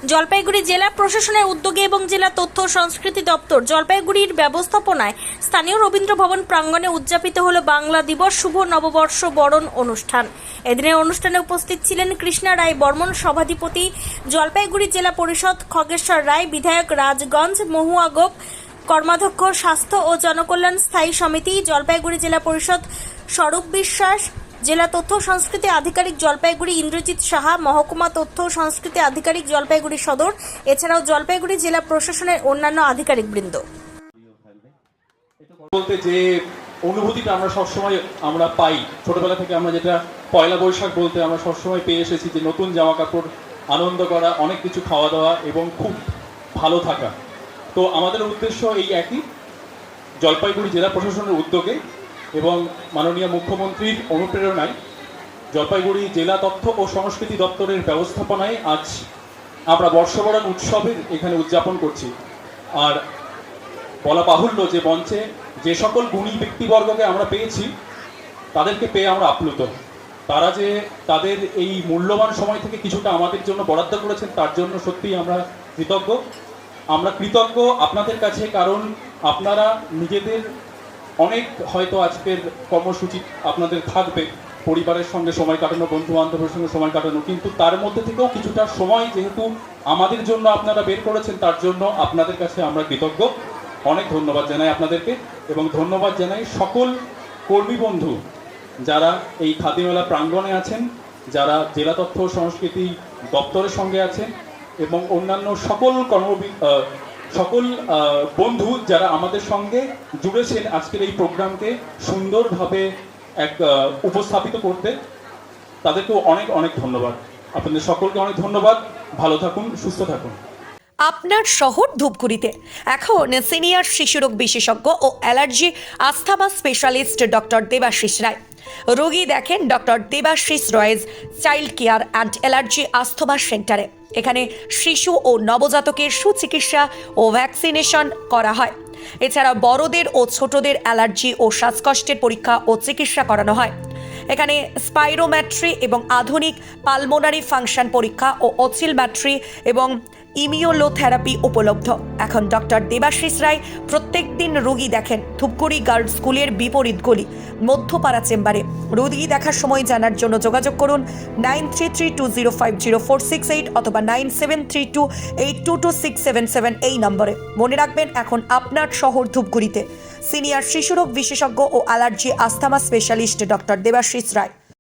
জলপাইগুড়ি জেলা প্রশাসনের উদ্যোগে এবং জেলা তথ্য ও সংস্কৃতি দপ্তর জলপাইগুড়ির ব্যবস্থাপনায় স্থানীয় রবীন্দ্র ভবন প্রাঙ্গণে উদযাপিত হলো বাংলা দিবস শুভ নববর্ষ বরণ অনুষ্ঠান। এদিনের অনুষ্ঠানে উপস্থিত ছিলেন কৃষ্ণা রায় বর্মন, সভাধিপতি জলপাইগুড়ি জেলা পরিষদ খগেশ্বর রায়, বিধায়ক রাজগঞ্জ মহুয়া গোপ, কর্মাধ্যক্ষ স্বাস্থ্য ও জনকল্যাণ স্থায়ী সমিতি জলপাইগুড়ি জেলা পরিষদ স্বরূপ বিশ্বাস, জেলা তথ্য সংস্কৃতি আধিকারিক জলপাইগুড়ি ইন্দ্রজিৎ সাহা, মহকুমা তথ্য সংস্কৃতি আধিকারিক জলপাইগুড়ি সদর, এছাড়াও জলপাইগুড়ি জেলা প্রশাসনের অন্যান্য আধিকারিকবৃন্দ। বলতে যে অনুভূতিটা আমরা সবসময় আমরা পাই, ছোটবেলা থেকে আমরা যেটা পয়লা বৈশাখ বলতে আমরা সবসময় পেয়ে এসেছি যে নতুন জামা কাপড়, আনন্দ করা, অনেক কিছু খাওয়া দাওয়া এবং খুব ভালো থাকা। তো আমাদের উদ্দেশ্য এই একই, জলপাইগুড়ি জেলা প্রশাসনের উদ্যোগে এবং মাননীয় মুখ্যমন্ত্রীর অনুপ্রেরণায় জলপাইগুড়ি জেলা তথ্য ও সংস্কৃতি দপ্তরের ব্যবস্থাপনায় আজ আমরা বর্ষবরণ উৎসবের এখানে উদযাপন করছি। আর বলা বাহুল্য যে মঞ্চে যে সকল গুণী ব্যক্তিবর্গকে আমরা পেয়েছি তাদেরকে পেয়ে আমরা আপ্লুত। তারা যে তাদের এই মূল্যবান সময় থেকে কিছুটা আমাদের জন্য বরাদ্দ করেছেন তার জন্য সত্যিই আমরা কৃতজ্ঞ। আমরা কৃতজ্ঞ আপনাদের কাছে, কারণ আপনারা নিজেদের অনেক হয়তো আজকের কর্মসূচি আপনাদের থাকবে, পরিবারের সঙ্গে সময় কাটানো, বন্ধু বান্ধবের সঙ্গে সময় কাটানো, কিন্তু তার মধ্যে থেকেও কিছুটা সময় যেহেতু আমাদের জন্য আপনারা বের করেছেন তার জন্য আপনাদের কাছে আমরা কৃতজ্ঞ। অনেক ধন্যবাদ জানাই আপনাদেরকে এবং ধন্যবাদ জানাই সকল কর্মী বন্ধু যারা এই খাদি মেলা প্রাঙ্গণে আছেন, যারা জেলা তথ্য ও সংস্কৃতি দপ্তরের সঙ্গে আছেন এবং অন্যান্য সকল বন্ধু যারা আমাদের সঙ্গে জুড়েছেন আজকের এই প্রোগ্রামকে সুন্দরভাবে উপস্থাপিত করতে, তাদেরকেও অনেক অনেক ধন্যবাদ। আপনাদের সকলকে অনেক ধন্যবাদ। ভালো থাকুন, সুস্থ থাকুন। আপনার শহর ধূপগুড়িতে এখন সিনিয়র শিশুরোগ বিশেষজ্ঞ ও allergy asthma specialist doctor Debashis Roy. রোগী দেখেন doctor Debashis Roy's child care and allergy asthma সেন্টারে। এখানে শিশু ও নবজাতকের সুচিকিৎসা ও ভ্যাকসিনেশন করা হয়। এছাড়া বড়দের ও ছোটদের অ্যালার্জি ও শ্বাসকষ্টের পরীক্ষা ও চিকিৎসা করানো হয়। এখানে স্পাইরোমেট্রি এবং আধুনিক পালমোনারি ফাংশন পরীক্ষা ও অসিলমেট্রি এবং ইমিউনোথেরাপি উপলব্ধ। এখন ডক্টর দেবাশিস রায় প্রত্যেক দিন রোগী দেখেন ধূপগুড়ি গার্লস স্কুলের বিপরীত গলি মধ্যপাড়া চেম্বারে। রোগী দেখার সময় জানার জন্য যোগাযোগ করুন 9332050468 অথবা 9732822677 এই নম্বরে। মনে রাখবেন, এখন আপনার শহর ধূপগুড়িতে সিনিয়র শিশুরোগ বিশেষজ্ঞ ও allergy asthma specialist doctor Debashis রায়।